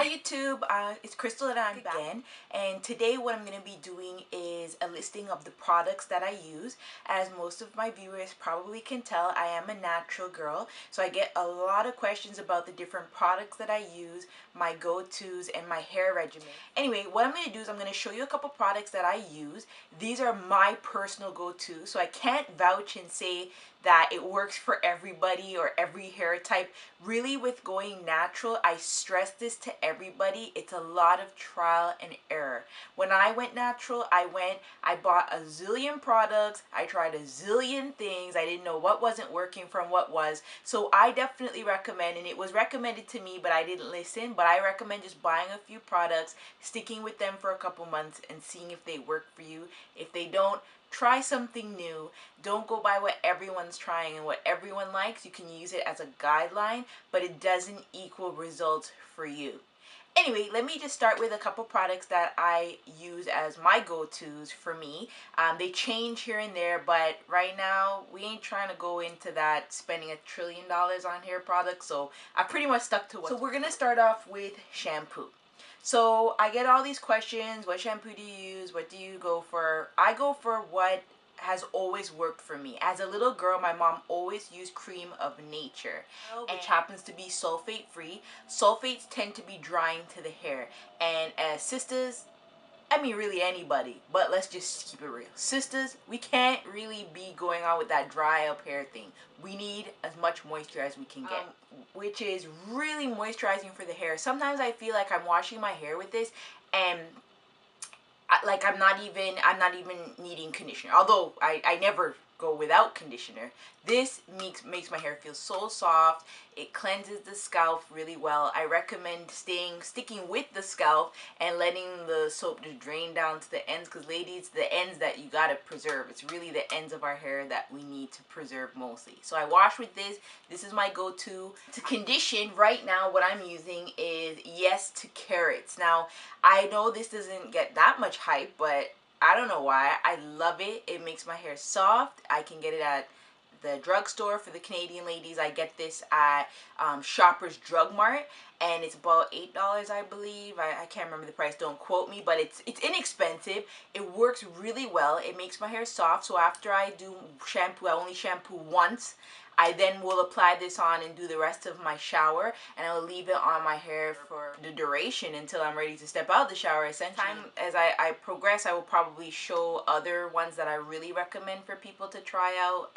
YouTube, it's Crystal and I'm back again, and today what I'm going to be doing is a listing of the products that I use. As most of my viewers probably can tell, I am a natural girl, so I get a lot of questions about the different products that I use, my go-tos, and my hair regimen. Anyway, what I'm going to do is I'm going to show you a couple products that I use. These are my personal go-tos, so I can't vouch and say that it works for everybody or every hair type. Really, with going natural, I stress this to everybody, it's a lot of trial and error. When I went natural, I bought a zillion products, I tried a zillion things, I didn't know what wasn't working from what was. So I definitely recommend, and it was recommended to me but I didn't listen, but I recommend just buying a few products, sticking with them for a couple months and seeing if they work for you. If they don't, try something new. Don't go by what everyone's trying and what everyone likes. You can use it as a guideline, but it doesn't equal results for you. Anyway, let me just start with a couple products that I use as my go-tos for me. They change here and there, but right now we ain't trying to go into that spending $1 trillion on hair products, so I pretty much stuck to what. So we're gonna start off with shampoo. So I get all these questions: what shampoo do you use? What do you go for? I go for what has always worked for me. As a little girl, my mom always used Creme of Nature, which happens to be sulfate free. Sulfates tend to be drying to the hair, and as sisters, I mean really anybody, but let's just keep it real. Sisters, we can't really be going on with that dry up hair thing. We need as much moisture as we can get, which is really moisturizing for the hair. Sometimes I feel like I'm washing my hair with this and I'm not even needing conditioner, although I never go without conditioner. This makes my hair feel so soft. It cleanses the scalp really well. I recommend sticking with the scalp and letting the soap just drain down to the ends, because ladies, the ends that you gotta preserve. It's really the ends of our hair that we need to preserve mostly. So I wash with this. This is my go-to. To condition, right now what I'm using is Yes to Carrots. Now, I know this doesn't get that much hype, but I don't know why. I love it. It makes my hair soft. I can get it at the drugstore. For the Canadian ladies, I get this at Shoppers Drug Mart, and it's about $8, I believe. I can't remember the price, don't quote me, but it's inexpensive. It works really well. It makes my hair soft, so after I do shampoo, I only shampoo once. I then will apply this on and do the rest of my shower, and I will leave it on my hair for the duration until I'm ready to step out of the shower, essentially. As I progress, I will probably show other ones that I really recommend for people to try out,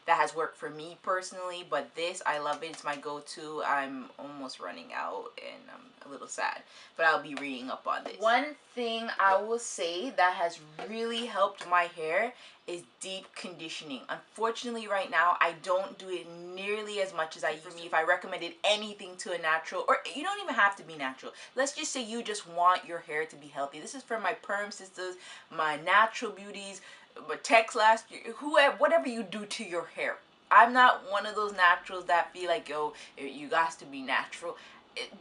that has worked for me personally, but this, I love it. It's my go-to. I'm almost running out and I'm a little sad, but I'll be reading up on this. One thing I will say that has really helped my hair is deep conditioning. Unfortunately, right now, I don't do it nearly as much as I used to. For me, if I recommended anything to a natural, or you don't even have to be natural. Let's just say you just want your hair to be healthy. This is for my perm sisters, my natural beauties, but text last year, whoever, whatever you do to your hair. I'm not one of those naturals that feel like, yo, you got to be natural.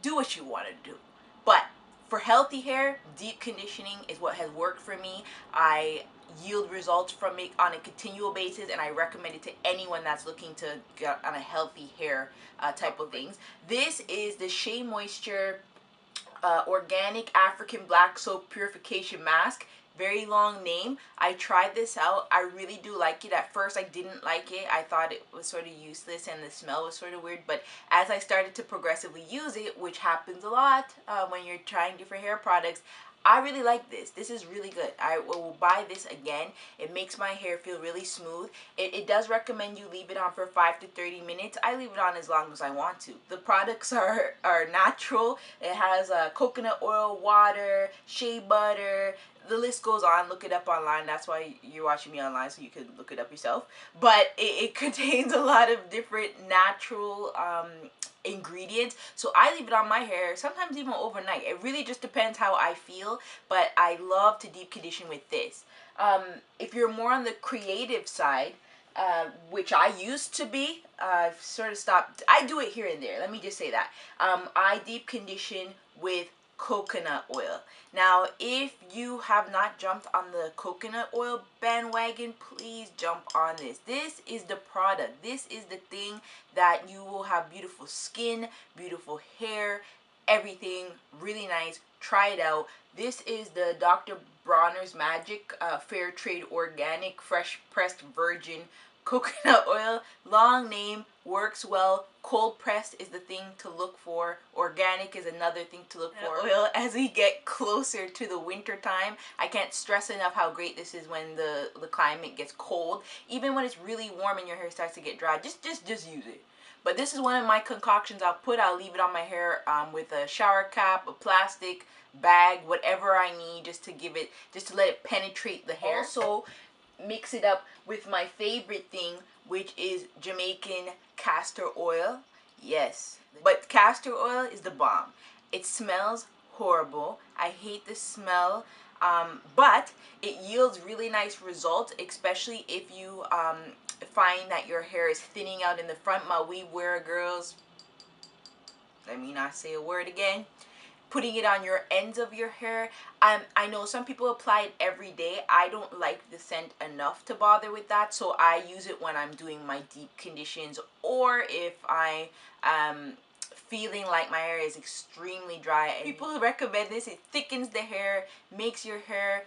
Do what you want to do. But for healthy hair, deep conditioning is what has worked for me. I yield results from it on a continual basis, and I recommend it to anyone that's looking to get on a healthy hair type of things. This is the Shea Moisture Organic African Black Soap Purification Mask. Very long name. I tried this out. I really do like it. At first I didn't like it. I thought it was sort of useless and the smell was sort of weird, but as I started to progressively use it, which happens a lot when you're trying different hair products, I really like this. This is really good. I will buy this again. It makes my hair feel really smooth. It does recommend you leave it on for 5 to 30 minutes. I leave it on as long as I want to. The products are natural. It has coconut oil, water, shea butter. The list goes on. Look it up online. That's why you're watching me online, so you can look it up yourself. But it contains a lot of different natural ingredients, so I leave it on my hair sometimes even overnight. It really just depends how I feel, but I love to deep condition with this. If you're more on the creative side, which I used to be, I've sort of stopped. I do it here and there, let me just say that. I deep condition with coconut oil. Now, if you have not jumped on the coconut oil bandwagon, please jump on this. This is the product. This is the thing that you will have beautiful skin, beautiful hair, everything really nice. Try it out. This is the Dr. Bronner's Magic Fair Trade Organic Fresh Pressed Virgin Coconut Oil. Long name, works well. Cold pressed is the thing to look for. Organic is another thing to look for. Oil, as we get closer to the winter time, I can't stress enough how great this is when the climate gets cold. Even when it's really warm and your hair starts to get dry, just use it. But this is one of my concoctions I'll leave it on my hair with a shower cap, a plastic bag, whatever I need, just to let it penetrate the hair. Also, mix it up with my favorite thing, which is Jamaican castor oil. Yes, but castor oil is the bomb. It smells horrible. I hate the smell, but it yields really nice results, especially if you find that your hair is thinning out in the front. My we wear girls, let me not say a word again. Putting it on your ends of your hair. I know some people apply it every day. I don't like the scent enough to bother with that, so I use it when I'm doing my deep conditions, or if I feeling like my hair is extremely dry. And people recommend this. It thickens the hair, makes your hair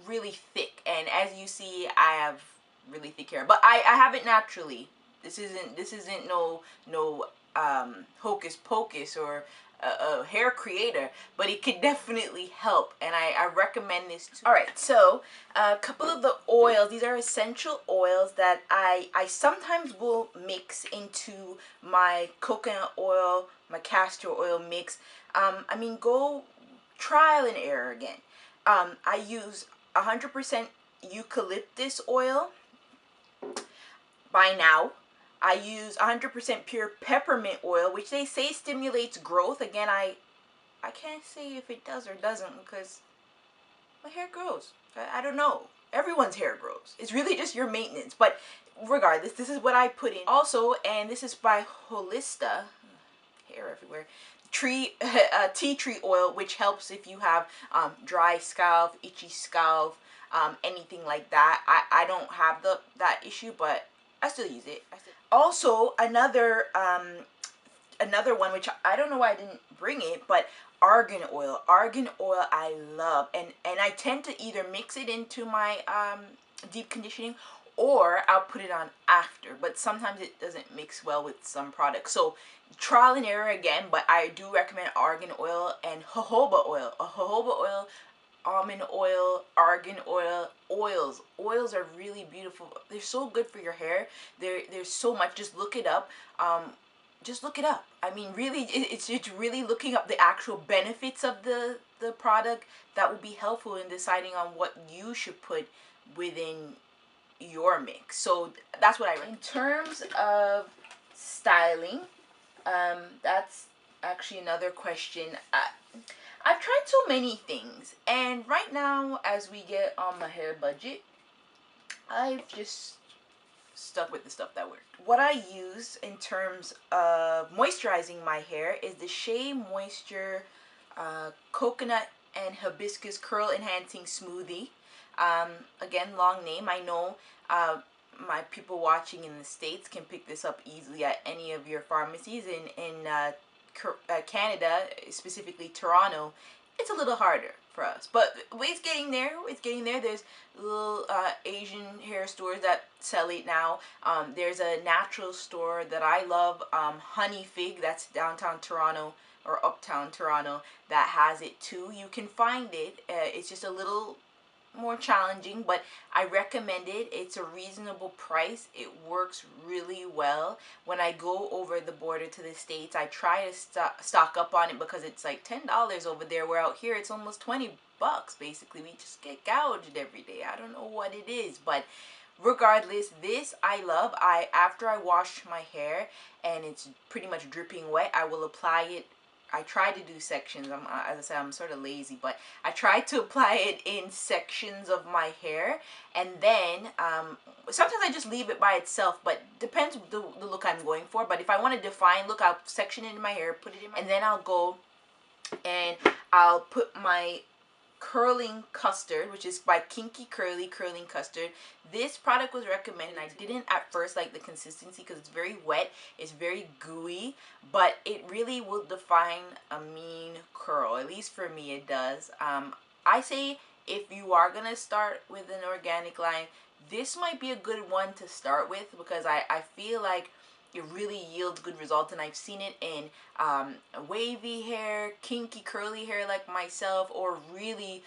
really thick. And as you see, I have really thick hair, but I have it naturally. This isn't no hocus pocus or a hair creator, but it could definitely help, and I recommend this too. Alright, so a couple of the oils. These are essential oils that I sometimes will mix into my coconut oil, my castor oil mix. I mean, go trial and error again. I use 100% eucalyptus oil. By now, I use 100% pure peppermint oil, which they say stimulates growth. Again, I can't say if it does or doesn't, because my hair grows. I don't know. Everyone's hair grows. It's really just your maintenance. But regardless, this is what I put in. Also, and this is by Holista, hair everywhere, tea tree oil, which helps if you have dry scalp, itchy scalp, anything like that. I don't have that issue, but I still use it. Also, another one, which I don't know why I didn't bring it, but argan oil. Argan oil I love, and I tend to either mix it into my deep conditioning, or I'll put it on after, but sometimes it doesn't mix well with some products. So trial and error again, but I do recommend argan oil and jojoba oil. A jojoba oil, almond oil, argan oil, oils are really beautiful. They're so good for your hair. There's so much. Just look it up. Just look it up. I mean, really, it's really looking up the actual benefits of the product that will be helpful in deciding on what you should put within your mix. So that's what I recommend. In terms of styling, that's actually another question. I've tried so many things, and right now, as we get on my hair budget, I've just stuck with the stuff that worked. What I use in terms of moisturizing my hair is the Shea Moisture Coconut and Hibiscus Curl Enhancing Smoothie. Again, long name. I know my people watching in the States can pick this up easily at any of your pharmacies. In Canada, specifically Toronto, it's a little harder for us, but it's getting there. It's getting there. There's little Asian hair stores that sell it now. There's a natural store that I love, Honey Fig, that's downtown Toronto or uptown Toronto, that has it too. You can find it. It's just a little more challenging, but I recommend it. It's a reasonable price. It works really well. When I go over the border to the States, I try to stock up on it, because it's like $10 over there, where out here it's almost 20 bucks basically. We just get gouged every day. I don't know what it is, but regardless, this I love. After I wash my hair and it's pretty much dripping wet, I will apply it. I try to do sections. As I said, I'm sort of lazy, but I try to apply it in sections of my hair, and then sometimes I just leave it by itself, but depends the look I'm going for. But if I want to define look, I'll section it in my hair, put it in my, and then I'll go and I'll put my curling custard, which is by Kinky Curling Custard. This product was recommended. I didn't at first like the consistency because it's very wet, it's very gooey, but it really will define a mean curl. At least for me it does. I say if you are gonna start with an organic line, this might be a good one to start with, because I feel like it really yields good results, and I've seen it in wavy hair, kinky curly hair like myself, or really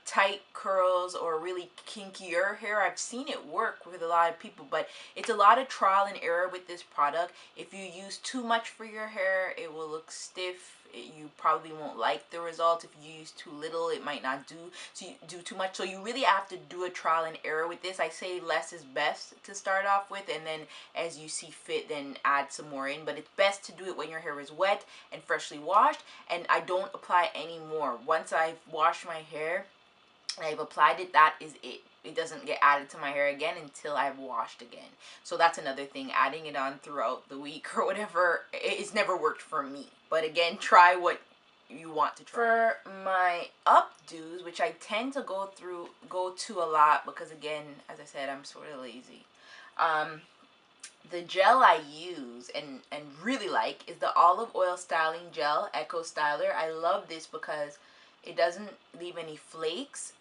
tight curls, or really kinkier hair. I've seen it work with a lot of people, but it's a lot of trial and error with this product. If you use too much for your hair, it will look stiff. You probably won't like the results. If you use too little, it might not do too much. So you really have to do a trial and error with this. I say less is best to start off with, and then as you see fit, then add some more in. But it's best to do it when your hair is wet and freshly washed, and I don't apply any more. Once I've washed my hair and I've applied it, that is it. It doesn't get added to my hair again until I've washed again. So that's another thing, adding it on throughout the week or whatever, it's never worked for me. But again, try what you want to try. For my updos, which I tend to go to a lot, because again, as I said, I'm sort of lazy. The gel I use and really like is the olive oil styling gel, Eco Styler. I love this because it doesn't leave any flakes.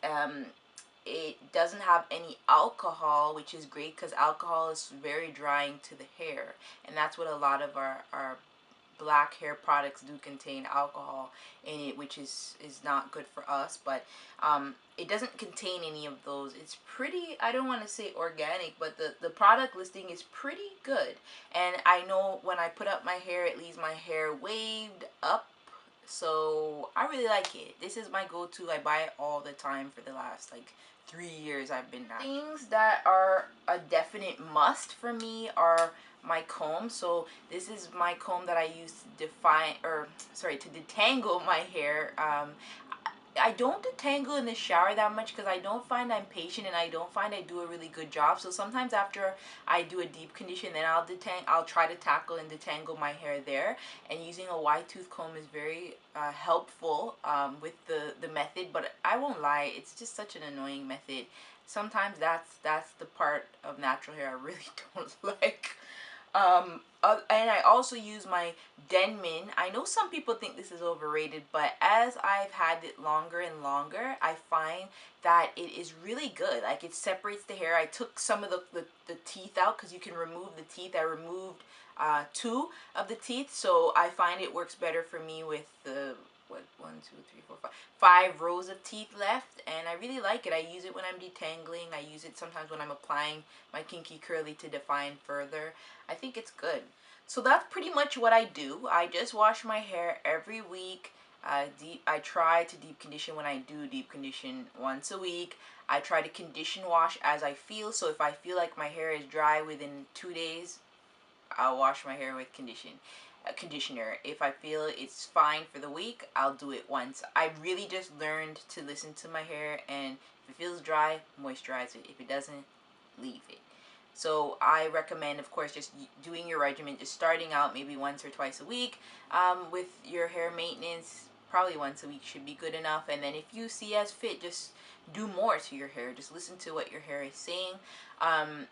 It doesn't have any alcohol, which is great because alcohol is very drying to the hair, and that's what a lot of our black hair products do contain alcohol in it, which is not good for us. But it doesn't contain any of those. It's pretty, I don't want to say organic, but the product listing is pretty good. And I know when I put up my hair, it leaves my hair waved up. So I really like it. This is my go-to. I buy it all the time for the last like 3 years I've been now. Things that are a definite must for me are my comb. So this is my comb that I use to detangle my hair. I don't detangle in the shower that much because I don't find I'm patient, and I don't find I do a really good job. So sometimes after I do a deep condition, then I'll try to tackle and detangle my hair there. And using a wide tooth comb is very helpful with the method. But I won't lie, it's just such an annoying method. Sometimes that's the part of natural hair I really don't like. And I also use my Denman. I know some people think this is overrated, but as I've had it longer and longer, I find that it is really good. Like, it separates the hair. I took some of the teeth out because you can remove the teeth. I removed 2 of the teeth, so I find it works better for me with the 5 rows of teeth left, and I really like it. I use it when I'm detangling. I use it sometimes when I'm applying my kinky curly to define further. I think it's good. So that's pretty much what I do. I just wash my hair every week. I try to deep condition when I do deep condition once a week. I try to condition wash as I feel. So if I feel like my hair is dry within 2 days, I'll wash my hair with conditioner. If I feel it's fine for the week, I'll do it once. I really just learned to listen to my hair, and if it feels dry, moisturize it. If it doesn't, leave it. So I recommend, of course, just doing your regimen, just starting out maybe once or twice a week. With your hair maintenance, probably once a week should be good enough. And then if you see as fit, just do more to your hair. Just listen to what your hair is saying.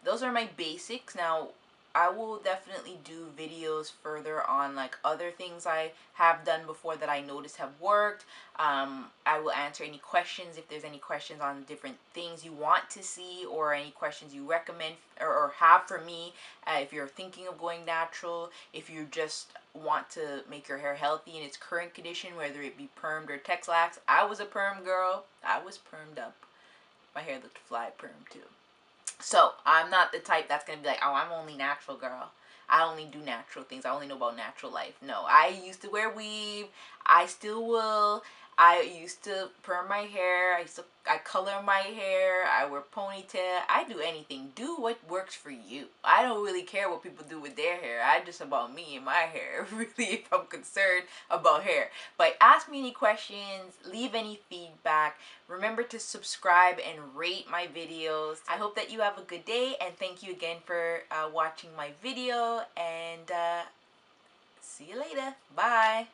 Those are my basics. Now, I will definitely do videos further on like other things I have done before that I noticed have worked. I will answer any questions if there's any questions on different things you want to see, or any questions you recommend or have for me. If you're thinking of going natural, if you just want to make your hair healthy in its current condition, whether it be permed or Texlax. I was a perm girl. I was permed up. My hair looked fly perm too. So I'm not the type that's going to be like, oh, I'm only natural girl. I only do natural things. I only know about natural life. No, I used to wear weave. I still will. I used to perm my hair. I color my hair. I wear ponytail. I do anything. Do what works for you. I don't really care what people do with their hair. I just about me and my hair, really, if I'm concerned about hair. But ask me any questions. Leave any feedback. Remember to subscribe and rate my videos. I hope that you have a good day, and thank you again for watching my video, and see you later. Bye.